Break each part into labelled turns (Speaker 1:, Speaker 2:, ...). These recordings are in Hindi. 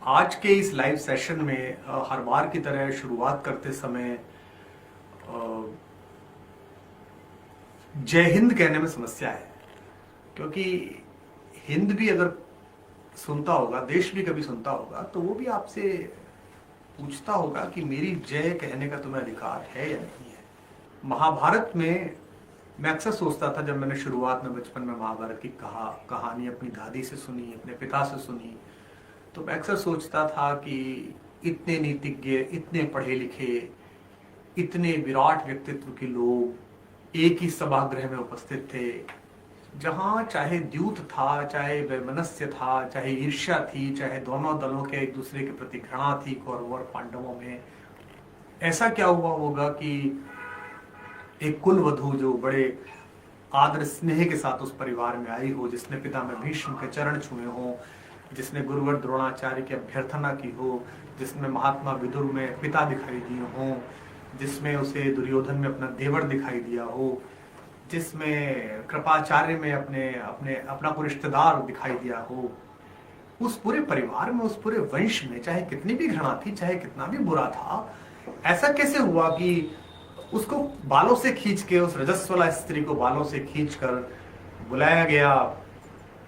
Speaker 1: आज के इस लाइव सेशन में हर बार की तरह शुरुआत करते समय जय हिंद कहने में समस्या है, क्योंकि हिंद भी अगर सुनता होगा, देश भी कभी सुनता होगा, तो वो भी आपसे पूछता होगा कि मेरी जय कहने का तुम्हें अधिकार है या नहीं है। महाभारत में मैं अक्सर सोचता था, जब मैंने शुरुआत में बचपन में महाभारत की कहानी अपनी दादी से सुनी, अपने पिता से सुनी, तो मैं अक्सर सोचता था कि इतने नीतिज्ञ, इतने पढ़े लिखे, इतने विराट व्यक्तित्व के लोग एक ही सभागृह में उपस्थित थे, जहां चाहे द्यूत था, चाहे वैमनस्य था, चाहे ईर्ष्या थी, चाहे दोनों दलों के एक दूसरे के प्रति घृणा थी, कौरवों और पांडवों में। ऐसा क्या हुआ होगा कि एक कुल वधू जो बड़े आदर स्नेह के साथ उस परिवार में आई हो, जिसने पितामह भीष्म के चरण छुए हों, जिसने गुरुवर द्रोणाचार्य की अभ्यर्थना की हो, जिसमें महात्मा विदुर में पिता दिखाई दिए हों, जिसमें उसे दुर्योधन में अपना देवर दिखाई दिया हो, जिसमें कृपाचार्य में अपना कोई रिश्तेदार दिखाई दिया हो, उस पूरे परिवार में, उस पूरे वंश में चाहे कितनी भी घृणा थी, चाहे कितना भी बुरा था, ऐसा कैसे हुआ कि उसको बालों से खींच के, उस रजस्वला स्त्री को बालों से खींचकर बुलाया गया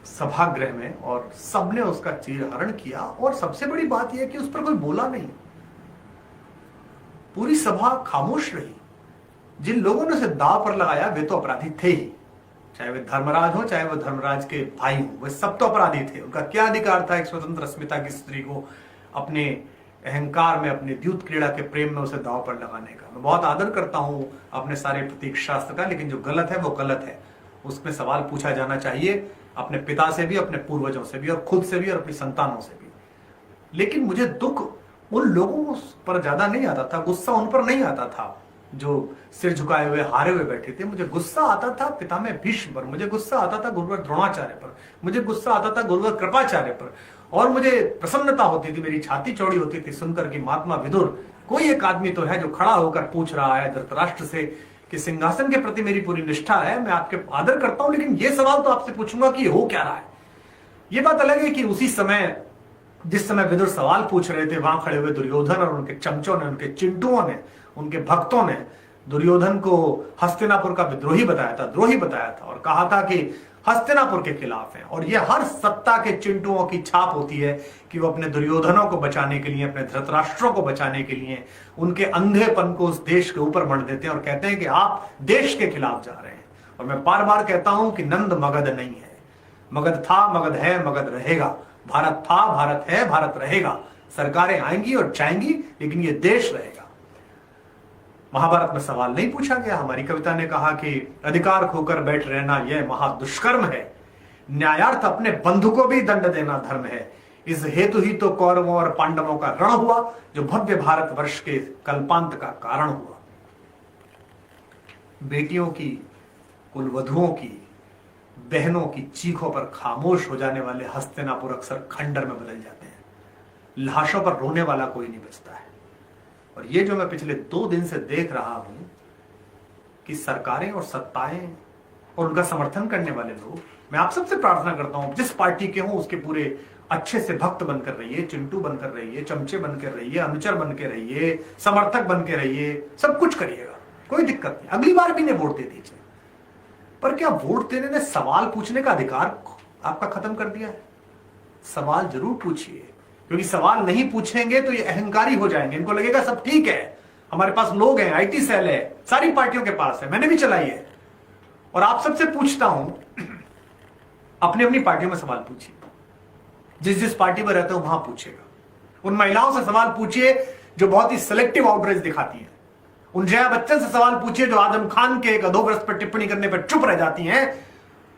Speaker 1: सभागृह में और सबने उसका चीरहरण किया। और सबसे बड़ी बात यह कि उस पर कोई बोला नहीं, पूरी सभा खामोश रही। जिन लोगों ने उसे दांव पर लगाया वे तो अपराधी थे ही, चाहे वे धर्मराज हो, चाहे वो धर्मराज के भाई हो, वे सब तो अपराधी थे। उनका क्या अधिकार था एक स्वतंत्र अस्मिता की स्त्री को अपने अहंकार में, अपने द्यूत क्रीड़ा के प्रेम में उसे दांव पर लगाने का। मैं बहुत आदर करता हूं अपने सारे प्रतीक शास्त्र का, लेकिन जो गलत है वो गलत है, उसमें सवाल पूछा जाना चाहिए अपने पिता से भी, अपने पूर्वजों से भी, और खुद से भी, और अपनी संतानों से भी। लेकिन मुझे दुख उन लोगों पर ज्यादा नहीं आता था, गुस्सा उन पर नहीं आता था जो सिर झुकाए हुए हारे हुए बैठे थे। मुझे गुस्सा आता था पितामह भीष्म पर, मुझे गुस्सा आता था गुरुवर द्रोणाचार्य पर, मुझे गुस्सा आता था गुरुवर कृपाचार्य पर, और मुझे प्रसन्नता होती थी, मेरी छाती चौड़ी होती थी सुनकर कि महात्मा विदुर, कोई एक आदमी तो है जो खड़ा होकर पूछ रहा है धृतराष्ट्र से कि सिंहासन के प्रति मेरी पूरी निष्ठा है, मैं आपके आदर करता हूं, लेकिन ये सवाल तो आपसे पूछूंगा कि हो क्या रहा है। ये बात अलग है कि उसी समय, जिस समय विदुर सवाल पूछ रहे थे, वहां खड़े हुए दुर्योधन और उनके चमचों ने, उनके चिंटुओं ने, उनके भक्तों ने दुर्योधन को हस्तिनापुर का विद्रोही बताया था, द्रोही बताया था, और कहा था कि हस्तिनापुर के खिलाफ है। और यह हर सत्ता के चिंटुओं की छाप होती है कि वो अपने दुर्योधनों को बचाने के लिए, अपने धृतराष्ट्रों को बचाने के लिए उनके अंधेपन को उस देश के ऊपर मढ़ देते हैं और कहते हैं कि आप देश के खिलाफ जा रहे हैं। और मैं बार बार कहता हूं कि नंद मगध नहीं है, मगध था, मगध है, मगध रहेगा। भारत था, भारत है, भारत रहेगा। सरकारें आएंगी और जाएंगी, लेकिन ये देश रहेगा। महाभारत में सवाल नहीं पूछा गया। हमारी कविता ने कहा कि अधिकार खोकर बैठ रहना यह महादुष्कर्म है, न्यायार्थ अपने बंधु को भी दंड देना धर्म है। इस हेतु ही तो कौरवों और पांडवों का रण हुआ, जो भव्य भारत वर्ष के कल्पांत का कारण हुआ। बेटियों की, कुलवधुओं की, बहनों की चीखों पर खामोश हो जाने वाले हस्तिनापुर अक्सर खंडर में बदल जाते हैं। लाशों पर रोने वाला कोई नहीं बचता है। और ये जो मैं पिछले 2 दिन से देख रहा हूं कि सरकारें और सत्ताएं और उनका समर्थन करने वाले लोग, मैं आप सबसे प्रार्थना करता हूं, जिस पार्टी के हों उसके पूरे अच्छे से भक्त बनकर रहिए, चिंटू बनकर रहिए, चमचे बनकर रहिए, अनुचर बनकर रहिए, समर्थक बनकर रहिए, सब कुछ करिएगा, कोई दिक्कत नहीं। अगली बार भी नहीं वोट दे दीजिए। पर क्या वोट देने ने सवाल पूछने का अधिकार आपका खत्म कर दिया है? सवाल जरूर पूछिए, क्योंकि सवाल नहीं पूछेंगे तो ये अहंकारी हो जाएंगे। इनको लगेगा सब ठीक है, हमारे पास लोग हैं, आईटी सेल है, सारी पार्टियों के पास है, मैंने भी चलाई है। और आप सबसे पूछता हूं, अपनी अपनी पार्टियों में सवाल पूछिए, जिस जिस पार्टी में रहते हो वहां पूछेगा। उन महिलाओं से सवाल पूछिए जो बहुत ही सिलेक्टिव आउटरीच दिखाती हैं। उन जया बच्चन से सवाल पूछिए जो आजम खान के एक अधोग्रस्त पर टिप्पणी करने पर चुप रह जाती हैं,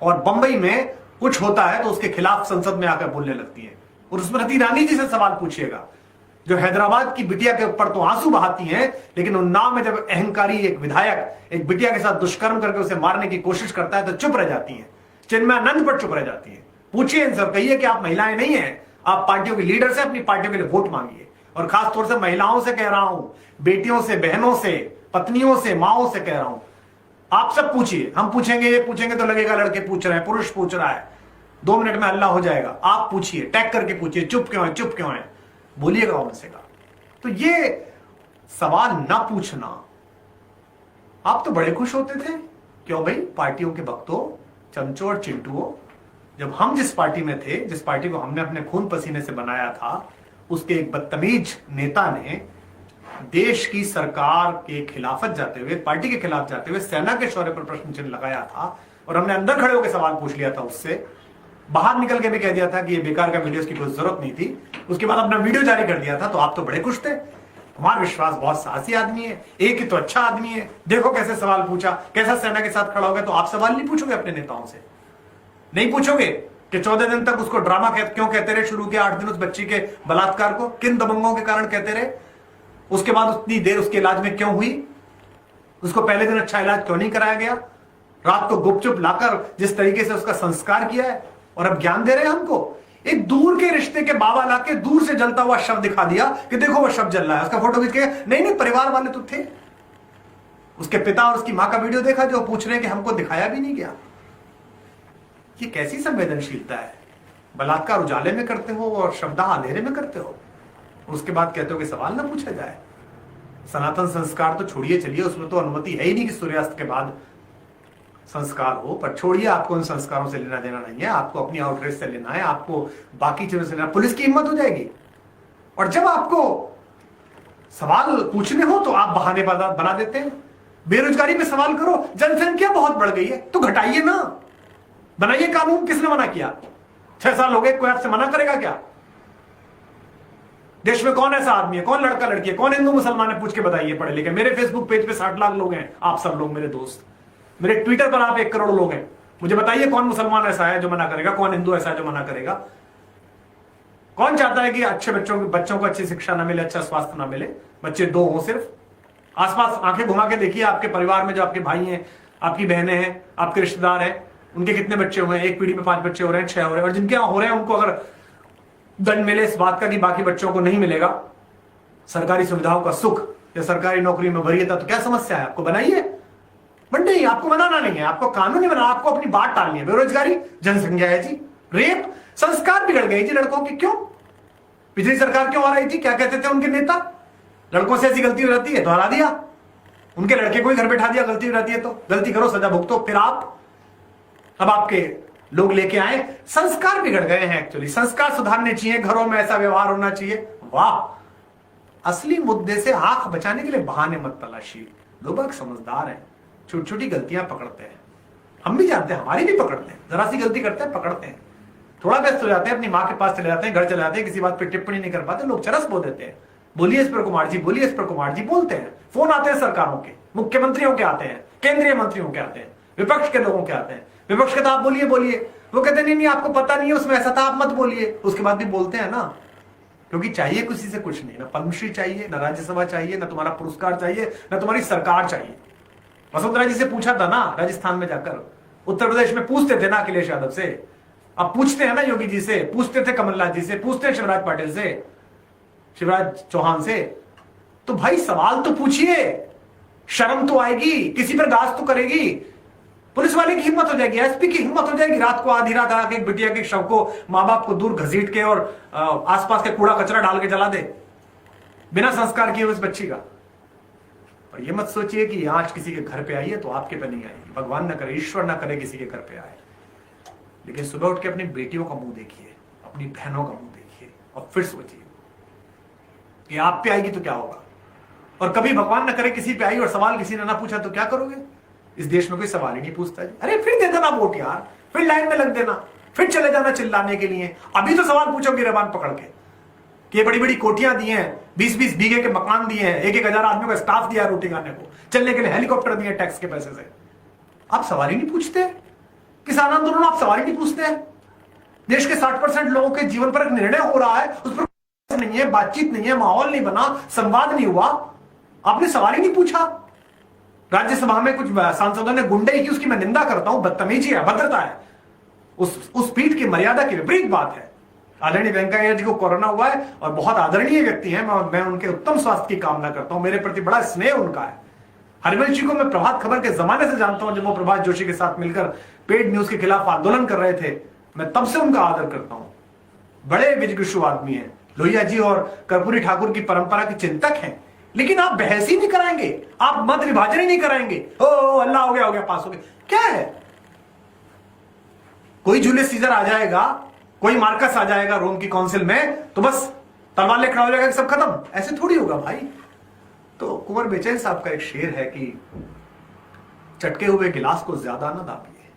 Speaker 1: और बंबई में कुछ होता है तो उसके खिलाफ संसद में आकर बोलने लगती हैं। और स्मृति ईरानी जी से सवाल पूछिएगा जो हैदराबाद की बिटिया के ऊपर तो आंसू बहाती हैं, लेकिन उन्नाव में जब अहंकारी एक विधायक एक बिटिया के साथ दुष्कर्म करके उसे मारने की कोशिश करता है तो चुप रह जाती हैं। चिन्मयानंद पर चुप रह जाती हैं। पूछिए इनसे, कहिए कि आप महिलाएं नहीं हैं, आप पार्टियों के लीडर से अपनी पार्टियों के लिए वोट मांगिए। और खासतौर से महिलाओं से कह रहा हूं, बेटियों से, बहनों से, पत्नियों से, माओं से कह रहा हूं, आप सब पूछिए। हम पूछेंगे, ये पूछेंगे तो लगेगा लड़के पूछ रहे हैं, पुरुष पूछ रहा है, 2 मिनट में हल्ला हो जाएगा। आप पूछिए, टैग करके पूछिए, चुप क्यों है, चुप क्यों है। बोलिएगा उनसे का। तो ये सवाल ना पूछना, आप तो बड़े खुश होते थे। क्यों भाई? पार्टियों के भक्तों, चमचों और चिंटुओं, जब हम जिस पार्टी में थे, जिस पार्टी को हमने अपने खून पसीने से बनाया था, उसके एक बदतमीज नेता ने देश की सरकार के खिलाफत जाते हुए, पार्टी के खिलाफ जाते हुए सेना के शौर्य पर प्रश्न चिन्ह लगाया था और हमने अंदर खड़े होकर सवाल पूछ लिया था उससे। बाहर निकल के भी कह दिया था कि ये बेकार का वीडियो, की कोई जरूरत नहीं थी। उसके बाद अपना वीडियो जारी कर दिया था। तो आप तो बड़े खुश थे। हमारा विश्वास बहुत साहसी आदमी है, एक ही तो अच्छा आदमी है, देखो कैसे सवाल पूछा, कैसा सेना के साथ खड़ा हो गया। तो आप सवाल नहीं पूछोगे अपने नेताओं से? नहीं पूछोगे कि 14 दिन तक उसको ड्रामा क्यों कहते रहे? शुरू के 8 दिन उस बच्ची के बलात्कार को किन दबंगों के कारण कहते रहे? उसके बाद उतनी देर उसके इलाज में क्यों हुई? उसको पहले दिन अच्छा इलाज क्यों नहीं कराया गया? रात को गुपचुप लाकर जिस तरीके से उसका संस्कार किया है, और अब ज्ञान दे रहे हैं हमको। एक दूर के रिश्ते के बाबा लाके दूर से जलता हुआ शव दिखा दिया कि देखो वो शव जल रहा है, उसका फोटो खींच के। नहीं, परिवार वाले तो थे। उसके पिता और उसकी मां का वीडियो देखा जो पूछ रहे हैं कि हमको दिखाया भी नहीं गया। ये कैसी संवेदनशीलता है? बलात्कार उजाले में करते हो और शवदाह अंधेरे में करते हो, उसके बाद कहते हो कि सवाल ना पूछा जाए। सनातन संस्कार तो छोड़िए, चलिए, उसमें तो अनुमति है ही नहीं कि सूर्यास्त के बाद संस्कार हो। पर छोड़िए, आपको उन संस्कारों से लेना देना नहीं है, आपको अपनी आउटरीच से लेना है, आपको बाकी चीजों से लेना। पुलिस की हिम्मत हो जाएगी। और जब आपको सवाल पूछने हो तो आप बहाने बना देते हैं। बेरोजगारी पे सवाल करो, जनसंख्या बहुत बढ़ गई है, तो घटाइए ना, बनाइए कानून। किसने मना किया? 6 साल हो गए, कोई आपसे मना करेगा क्या? देश में कौन ऐसा आदमी है, कौन लड़का लड़की है, कौन हिंदू मुसलमान है, पूछ के बताइए पढ़े लिखे। मेरे फेसबुक पेज पे 60 लाख लोग हैं, आप सब लोग मेरे दोस्त। मेरे ट्विटर पर आप 1 करोड़ लोग हैं। मुझे बताइए कौन मुसलमान ऐसा है जो मना करेगा, कौन हिंदू ऐसा है जो मना करेगा? कौन चाहता है कि अच्छे बच्चों को अच्छी शिक्षा ना मिले, अच्छा स्वास्थ्य ना मिले, बच्चे 2 हो सिर्फ? आसपास आंखें घुमा के देखिए, आपके परिवार में जो आपके भाई हैं, आपकी बहनें हैं, आपके रिश्तेदार हैं, उनके कितने बच्चे हुए हैं? एक पीढ़ी में 5 बच्चे हो रहे हैं, 6 हो रहे हैं। और जिनके यहां हो रहे हैं उनको अगर दंड मिले इस बात का कि बाकी बच्चों को नहीं मिलेगा सरकारी सुविधाओं का सुख या सरकारी नौकरी में वरीयता, तो क्या समस्या है? आपको बनाइए। बट नहीं, आपको बनाना नहीं है, आपको कानून नहीं बना, आपको अपनी बात टालनी है। बेरोजगारी, जनसंख्या है जी, रेप, संस्कार बिगड़ गए जी लड़कों के। क्यों? पिछली सरकार क्यों आ रही थी? क्या कहते थे उनके नेता? लड़कों से ऐसी गलती हो जाती है तो हरा दिया, उनके लड़के को ही घर बैठा दिया। गलती हो जाती है तो गलती करो, सजा भुगतो। फिर अब आपके लोग लेके आए, संस्कार बिगड़ गए हैं। एक्चुअली संस्कार सुधारने चाहिए, घरों में ऐसा व्यवहार होना चाहिए। वाह, असली मुद्दे से आंख बचाने के लिए बहाने मत तलाशिए। लोग समझदार हैं, छोटी छोटी गलतियां पकड़ते हैं। हम भी जानते हैं, हमारी भी पकड़ते हैं, जरा सी गलती करते हैं पकड़ते हैं। थोड़ा व्यस्त हो जाते हैं, अपनी माँ के पास चले जाते हैं, घर चले जाते हैं, किसी बात पर टिप्पणी नहीं कर पाते, लोग चरस बो देते हैं। बोलिए इस पर कुमार जी, बोलिए इस पर कुमार जी बोलते हैं। फोन आते हैं सरकारों के, मुख्यमंत्रियों के आते हैं, केंद्रीय मंत्रियों के आते हैं, विपक्ष के लोगों के आते हैं। विपक्ष के तो आप बोलिए बोलिए, वो कहते नहीं आपको पता नहीं है उसमें ऐसा था, आप मत बोलिए। उसके बाद भी बोलते हैं ना, क्योंकि चाहिए किसी से कुछ नहीं, ना पद्मश्री चाहिए, ना राज्यसभा चाहिए, ना तुम्हारा पुरस्कार चाहिए, ना तुम्हारी सरकार चाहिए। वसुंधरा जी से पूछा था ना राजस्थान में जाकर, उत्तर प्रदेश में पूछते थे ना अखिलेश यादव से, अब पूछते हैं ना योगी जी से, पूछते थे कमलनाथ जी से, पूछते हैं शिवराज पाटिल से, शिवराज चौहान से। तो भाई सवाल तो पूछिए, शर्म तो आएगी, किसी पर गाज तो करेगी। पुलिस वाले की हिम्मत हो जाएगी, एसपी की हिम्मत हो जाएगी रात को आधी रात आके एक बिटिया के शव को मां बाप को दूर घसीट के और आसपास के कूड़ा कचरा डाल के जला दे, बिना संस्कार किए उस बच्ची का। और ये मत सोचिए कि आंच किसी के घर पे आई है तो आपके पे नहीं आएगी। भगवान न करे, ईश्वर न करे किसी के घर पे आए। लेकिन सुबह उठ के अपनी बेटियों का मुंह देखिए, अपनी बहनों का मुंह देखिए और फिर सोचिए कि आप पे आएगी तो क्या होगा। और कभी भगवान न करे किसी पे आई और सवाल किसी ने ना पूछा तो क्या करोगे? इस देश में कोई सवाल ही नहीं पूछता है। अरे फिर दे देना वोट यार, फिर लाइन में लग देना, फिर चले जाना चिल्लाने के लिए। अभी तो सवाल पूछोगे रबान पकड़ के कि ये बड़ी बड़ी कोठियां दी हैं, 20-20 बीघे के मकान दिए हैं, 1-1 हजार आदमियों का स्टाफ दिया रोटी खाने को, चलने के लिए हेलीकॉप्टर दिए टैक्स के पैसे से। आप सवाल ही नहीं पूछते। किसान आंदोलन आप सवाल ही नहीं पूछते हैं। देश के 60% लोगों के जीवन पर एक निर्णय हो रहा है, उस पर नहीं है, बातचीत नहीं है, माहौल नहीं बना, संवाद नहीं हुआ, आपने सवाल ही नहीं पूछा। राज्यसभा में कुछ सांसदों ने गुंडे की, उसकी मैं निंदा करता हूं, बदतमीजी है, अभद्रता है, उस पीठ की मर्यादा की विपरीत बात है। आदरणीय वेंकैया जी को कोरोना हुआ है और बहुत आदरणीय व्यक्ति हैं, मैं उनके उत्तम स्वास्थ्य की कामना करता हूं, मेरे प्रति बड़ा स्नेह उनका है। हरिवंश जी को मैं प्रभात खबर के जमाने से जानता हूं, जब वो प्रभात जोशी के साथ मिलकर पेड न्यूज के खिलाफ आंदोलन कर रहे थे, मैं तब से उनका आदर करता हूं। बड़े विजिगीषु आदमी हैं, लोहिया जी और कर्पूरी ठाकुर की परंपरा के चिंतक हैं, लेकिन आप बहस ही नहीं कराएंगे, आप मत विभाजन ही नहीं कराएंगे। ओ अल्लाह हो गया पास हो गया, क्या है? कोई जूलियस सीजर आ जाएगा, कोई मार्कस आ जाएगा रोम की काउंसिल में, तो बस तलवार लेकर खड़ा हो जाएगा, सब खत्म। ऐसे थोड़ी होगा भाई। तो कुंवर बेचैन साहब का एक शेर है कि चटके हुए गिलास को ज्यादा ना दाबिए,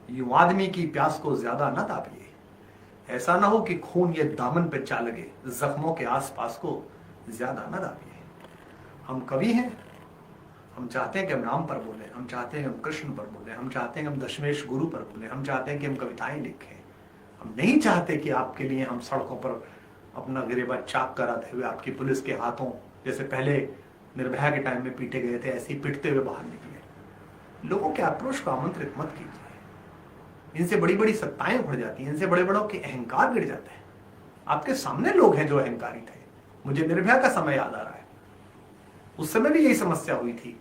Speaker 1: यूं आदमी की प्यास को ज्यादा ना दाबिए, ऐसा ना हो कि खून ये दामन पे चा लगे, जख्मों के आसपास को ज्यादा ना दाबिए। हम कवि हैं, हम चाहते हैं कि हम राम पर बोले, हम चाहते हैं कि हम कृष्ण पर बोले, हम चाहते हैं कि हम दशमेश गुरु पर बोले, हम चाहते हैं कि हम कविताएं लिखें। हम नहीं चाहते कि आपके लिए हम सड़कों पर अपना गिरेबा चाक कराते हुए आपकी पुलिस के हाथों, जैसे पहले निर्भया के टाइम में पीटे गए थे, ऐसे ही पिटते हुए बाहर निकले। लोगों के आक्रोश को आमंत्रित मत कीजिए। इनसे बड़ी बड़ी सत्ताएं उड़ जाती हैं, इनसे बड़े बड़ों के अहंकार गिर जाते हैं। आपके सामने लोग हैं जो अहंकारी थे। मुझे निर्भया का समय याद आ रहा है, उस समय भी यही समस्या हुई थी।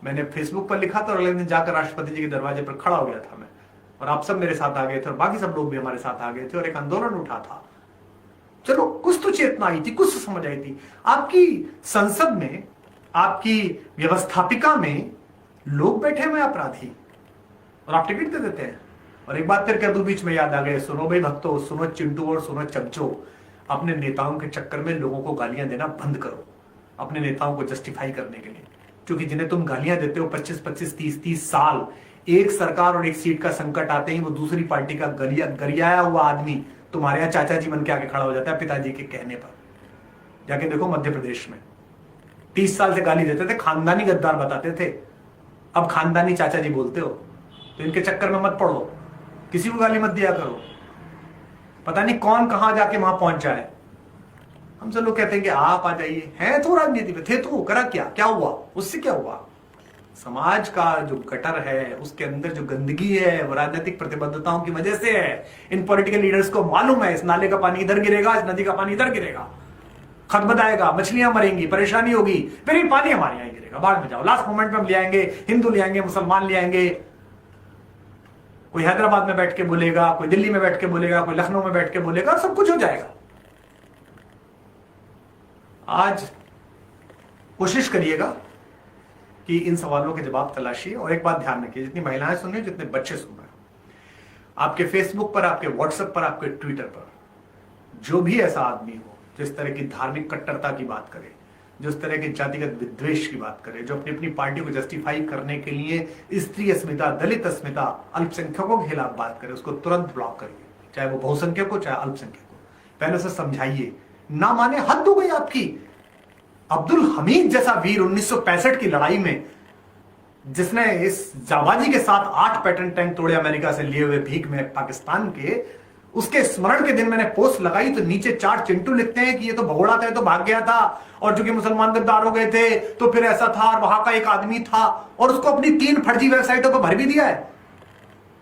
Speaker 1: मैंने फेसबुक पर लिखा था और अगले दिन जाकर राष्ट्रपति जी के दरवाजे पर खड़ा हो गया था मैं, और आप सब मेरे साथ आ गए थे और बाकी सब लोग भी हमारे साथ आ गए थे और एक आंदोलन उठा था। चलो कुछ तो चेतना आई थी, कुछ तो समझ आई थी। आपकी संसद में, आपकी व्यवस्थापिका में लोग बैठे हुए अपराधी और आप टिकट दे देते हैं। और एक बात फिर कह दूं, बीच में याद आ गए, सुनो भाई भक्तों, सुनो चिंटू और सुनो चमचो, अपने नेताओं के चक्कर में लोगों को गालियां देना बंद करो, अपने नेताओं को जस्टिफाई करने के लिए। क्योंकि जिन्हें तुम गालियां देते हो 25-25, 30-30 साल, एक सरकार और एक सीट का संकट आते ही वो दूसरी पार्टी का गरियाया हुआ आदमी तुम्हारे यहां चाचा जी बन के आके खड़ा हो जाता है पिताजी के कहने पर। जाके देखो मध्य प्रदेश में 30 साल से गाली देते थे, खानदानी गद्दार बताते थे, अब खानदानी चाचा जी बोलते हो। तो इनके चक्कर में मत पड़ो, किसी को गाली मत दिया करो। पता नहीं कौन कहां जाके वहां पहुंच जाए। हम सब लोग कहते हैं कि आप आ जाइए, हैं तो राजनीति में, थे तो करा क्या हुआ, उससे क्या हुआ? समाज का जो गटर है, उसके अंदर जो गंदगी है, वो राजनीतिक प्रतिबद्धताओं की वजह से है। इन पॉलिटिकल लीडर्स को मालूम है इस नाले का पानी इधर गिरेगा, इस नदी का पानी इधर गिरेगा, खत बताएगा, मछलियां मरेंगी, परेशानी होगी, फिर ये पानी हमारे यहां गिरेगा, बाढ़ में जाओ। लास्ट मोमेंट में हम ले आएंगे, हिंदू ले आएंगे, मुसलमान ले आएंगे। कोई हैदराबाद में बैठ के बोलेगा, कोई दिल्ली में बैठ के बोलेगा, कोई लखनऊ में बैठ के बोलेगा, सब कुछ हो जाएगा। आज कोशिश करिएगा कि इन सवालों के जवाब तलाशिए। और एक बात ध्यान रखिए, जितनी महिलाएं सुन रही, जितने बच्चे सुन रहे हैं, आपके फेसबुक पर, आपके व्हाट्सएप पर, आपके ट्विटर पर जो भी ऐसा आदमी हो जो इस तरह की धार्मिक कट्टरता की बात करे, जो इस तरह के जातिगत विद्वेष की बात करे, जो अपनी अपनी पार्टी को जस्टिफाई करने के लिए स्त्री अस्मिता, दलित अस्मिता, अल्पसंख्यकों के खिलाफ बात करे, उसको तुरंत ब्लॉक करिए, चाहे वो बहुसंख्यक हो चाहे अल्पसंख्यक हो। पहले उसे समझाइए, ना माने हद हो गई आपकी। अब्दुल हमीद जैसा वीर 1965 की लड़ाई में, जिसने इस जाबाजी के साथ 8 पैटर्न टैंक तोड़े अमेरिका से लिए हुए भीख में पाकिस्तान के, उसके स्मरण के दिन मैंने पोस्ट लगाई तो नीचे 4 चिंटू लिखते हैं कि ये तो भगोड़ा था, तो भाग गया था, और चूंकि मुसलमान गद्दार हो गए थे तो फिर ऐसा था, और वहां का एक आदमी था, और उसको अपनी 3 फर्जी वेबसाइटों पर भर भी दिया है।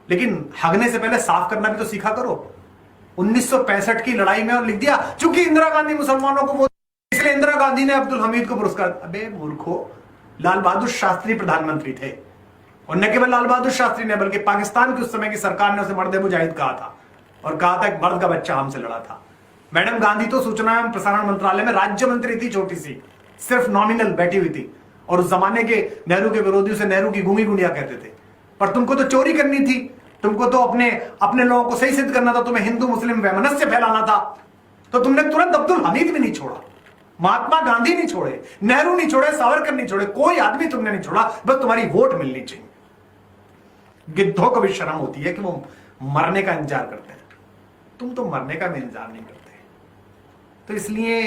Speaker 1: लेकिन हगने से पहले साफ करना भी तो सीखा करो। 1965 की लड़ाई में और लिख दिया चूंकि इंदिरा गांधी मुसलमानों को वोट, इसलिए इंदिरा गांधी ने अब्दुल हमीद को पुरस्कार। अबे मूर्खो, लाल बहादुर शास्त्री प्रधानमंत्री थे, और न केवल लाल बहादुर शास्त्री ने बल्कि पाकिस्तान की उस समय की सरकार ने उसे मर्द मुजाहिद कहा था, और कहा था एक मर्द का बच्चा हमसे लड़ा था। मैडम गांधी तो सूचना एवं प्रसारण मंत्रालय में राज्य मंत्री थी, छोटी सी, सिर्फ नॉमिनल बैठी हुई थी, और उस जमाने के नेहरू के विरोधी उसे नेहरू की गूंगी गुंडिया कहते थे। पर तुमको तो चोरी करनी थी, तुमको तो अपने लोगों को सही सिद्ध करना था, तुम्हें हिंदू मुस्लिम वैमनस्य फैलाना था, तो तुमने तुरंत अब्दुल हमीद भी नहीं छोड़ा, महात्मा गांधी नहीं छोड़े, नेहरू नहीं छोड़े, सावरकर नहीं छोड़े, कोई आदमी तुमने नहीं छोड़ा, बस तुम्हारी वोट मिलनी चाहिए। गिद्धों को भी शर्म होती है कि वो मरने का इंतजार करते हैं, तुम तो मरने का भी इंतजार नहीं करते। तो इसलिए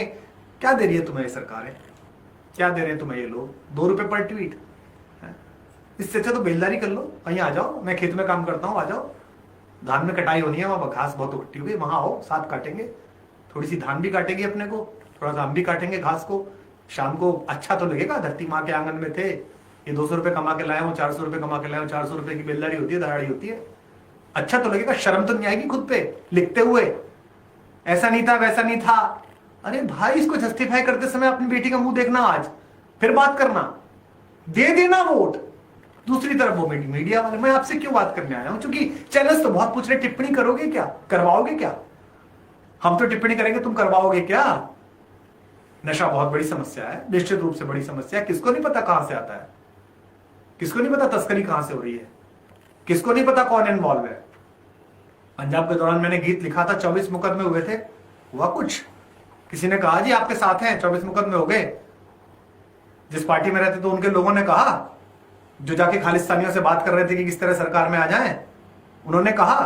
Speaker 1: क्या दे रही है तुम्हें ये सरकारें, क्या दे रहे हैं तुम्हें ये लोग? 2 रुपए पर ट्वीट। इससे अच्छा तो बेलदारी कर लो, कहीं आ जाओ, मैं खेत में काम करता हूं, आ जाओ, धान में कटाई होनी है, वहां घास बहुत इकट्ठी हुई, वहां आओ, साथ काटेंगे, थोड़ी सी धान भी काटेगी अपने को, थोड़ा सा हम भी काटेंगे घास को, शाम को अच्छा तो लगेगा। धरती माँ के आंगन में थे, ये 200 रुपए कमा के लाए हो, 400 रुपए कमा के लाए हो, 400 रुपए की बेलदारी होती है, दहाड़ी होती है, अच्छा तो लगेगा, शर्म तो नहीं आएगी खुद पे लिखते हुए, ऐसा नहीं था वैसा नहीं था। अरे भाई, इसको जस्टिफाई करते समय अपनी बेटी का मुंह देखना, आज फिर बात करना, दे देना वोट। दूसरी तरफ वो मीडिया वाले, मैं आपसे क्यों बात करने आया हूं, क्योंकि चैनल्स तो बहुत पूछ रहे, टिप्पणी करोगे क्या, करवाओगे क्या? हम तो टिप्पणी करेंगे, तुम करवाओगे क्या? नशा बहुत बड़ी समस्या है, निश्चित रूप से बड़ी समस्या है। किसको नहीं पता कहां से आता है, किसको नहीं पता तस्करी कहां से हो रही है, किसको नहीं पता कौन इन्वॉल्व है। पंजाब के दौरान मैंने गीत लिखा था, 24 मुकदमे हुए थे, हुआ कुछ? किसी ने कहा जी आपके साथ हैं, 24 मुकदमे हो गए? जिस पार्टी में रहते तो उनके लोगों ने कहा, जो जाके खालिस्तानियों से बात कर रहे थे कि किस तरह सरकार में आ जाएं, उन्होंने कहा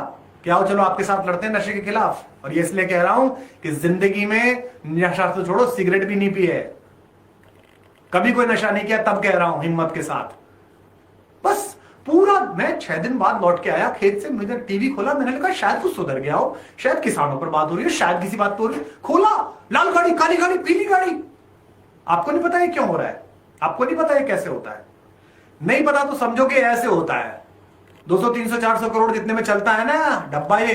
Speaker 1: कि आओ चलो आपके साथ लड़ते हैं नशे के खिलाफ। और ये इसलिए कह रहा हूं कि जिंदगी में नशा तो छोड़ो, सिगरेट भी नहीं पी है, कभी कोई नशा नहीं किया, तब कह रहा हूं हिम्मत के साथ। बस पूरा मैं 6 दिन बाद लौट के आया खेत से, मुझे टीवी खोला, मैंने कहा शायद कुछ सुधर गया हो, शायद किसानों पर बात हो रही है, शायद किसी बात पर हो रही है। खोला, लाल गाड़ी, काली गाड़ी, पीली गाड़ी। आपको नहीं पता है क्यों हो रहा है, आपको नहीं पता है कैसे होता है, नहीं पता तो समझो कि ऐसे होता है। 200 300 400 करोड़ जितने में चलता है ना डब्बा, ये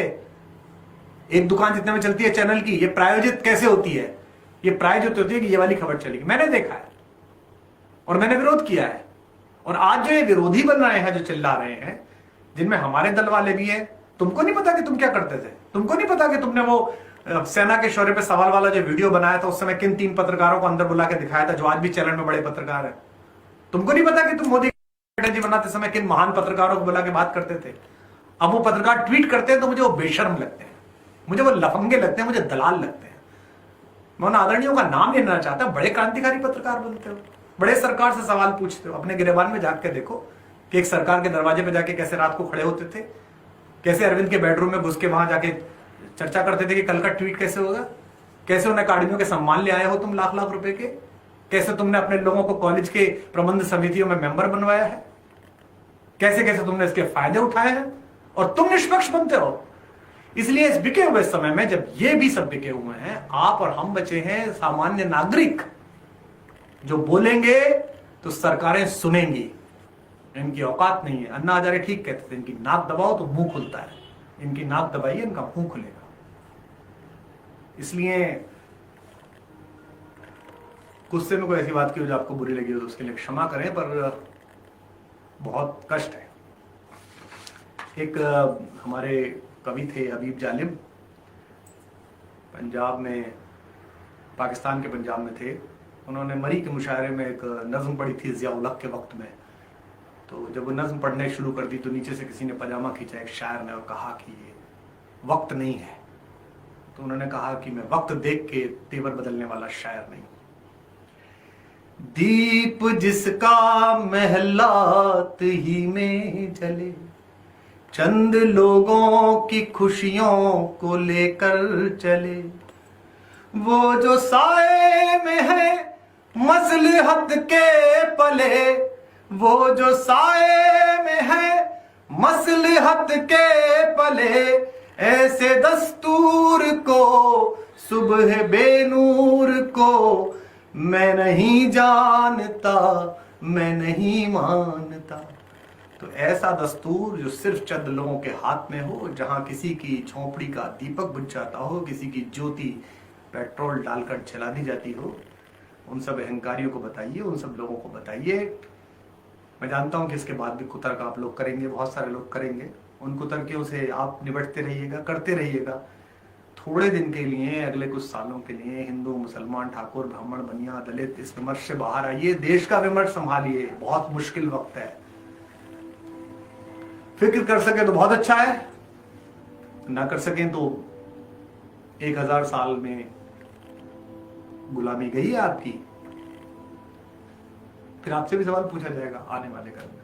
Speaker 1: एक दुकान जितने में चलती है चैनल की, ये प्रायोजित कैसे होती है? ये प्रायोजित होती है कि ये वाली खबर चलेगी। मैंने देखा है और मैंने विरोध किया है। और आज जो ये विरोधी बन रहे हैं, जो चिल्ला रहे हैं, जिनमें हमारे दल वाले भी हैं, तुमको नहीं पता कि तुम क्या करते थे? तुमको नहीं पता कि तुमने वो सेना के शौर्य पे सवाल वाला जो वीडियो बनाया था, उस समय किन 3 पत्रकारों को अंदर बुला के दिखाया था, जो आज भी चैनल में बड़े पत्रकार हैं? तुमको नहीं पता कि तुम मोदी जी बनाते समय किन महान पत्रकारों को बुला के बात करते थे? अब वो पत्रकार ट्वीट करते हैं तो मुझे वो बेशर्म लगते हैं, मुझे वो लफंगे लगते हैं, मुझे दलाल लगते हैं। मैं उन आदरणियों का नाम नहीं लेना चाहता, बड़े क्रांतिकारी पत्रकार बनते हो, बड़े सरकार से सवाल पूछते हो। अपने गिरेबान में जाके देखो कि एक सरकार के दरवाजे पे जाके कैसे रात को खड़े होते थे, कैसे अरविंद के बेडरूम में घुस के वहां जाके चर्चा करते थे कि कल का ट्वीट कैसे होगा, कैसे उन अकाडमियों के सम्मान ले आए हो तुम लाख लाख रुपए के, कैसे तुमने अपने लोगों को कॉलेज के प्रबंध समितियों में मेंबर बनवाया है, कैसे कैसे तुमने इसके फायदे उठाए हैं, और तुम निष्पक्ष बनते हो। इसलिए इस बिके हुए समय में, जब ये भी सब बिके हुए हैं, आप और हम बचे हैं सामान्य नागरिक, जो बोलेंगे तो सरकारें सुनेंगी। इनकी औकात नहीं है। अन्ना हजारे ठीक कहते थे, इनकी नाक दबाओ तो मुंह खुलता है, इनकी नाक दबाइए इनका मुंह खुलेगा। इसलिए गुस्से में कोई ऐसी बात की हो जो आपको बुरी लगी हो तो उसके लिए क्षमा करें, पर बहुत कष्ट है। एक हमारे कवि थे हबीब जालिम, पंजाब में, पाकिस्तान के पंजाब में थे। उन्होंने मरी के मुशायरे में एक नज्म पढ़ी थी ज़िया-उल-हक के वक्त में। तो जब वो नज्म पढ़ने शुरू कर दी तो नीचे से किसी ने पजामा खींचा, एक शायर ने, और कहा कि ये वक्त नहीं है। तो उन्होंने कहा कि मैं वक्त देख के तेवर बदलने वाला शायर नहीं। दीप जिसका महलात ही में जले, चंद लोगों की खुशियों को लेकर चले, वो जो साए में है मसलहत के पले, वो जो साए में है मसलहत के पले, ऐसे दस्तूर को सुबह बेनूर को मैं नहीं जानता, मैं नहीं मानता। तो ऐसा दस्तूर जो सिर्फ चंद लोगों के हाथ में हो, जहां किसी की झोंपड़ी का दीपक बुझ जाता हो, किसी की ज्योति पेट्रोल डालकर जला दी जाती हो, उन सब अहंकारियों को बताइए, उन सब लोगों को बताइए। मैं जानता हूं कि इसके बाद भी कुतर्क आप लोग करेंगे, बहुत सारे लोग करेंगे। उन कुतर्कियों से आप निपटते रहिएगा, करते रहिएगा। थोड़े दिन के लिए, अगले कुछ सालों के लिए हिंदू, मुसलमान, ठाकुर, ब्राह्मण, बनिया, दलित, इस विमर्श से बाहर आइए, देश का विमर्श संभालिए। बहुत मुश्किल वक्त है। फिक्र कर सके तो बहुत अच्छा है, ना कर सकें तो 1000 साल में गुलामी गई है आपकी। फिर आपसे भी सवाल पूछा जाएगा आने वाले कल।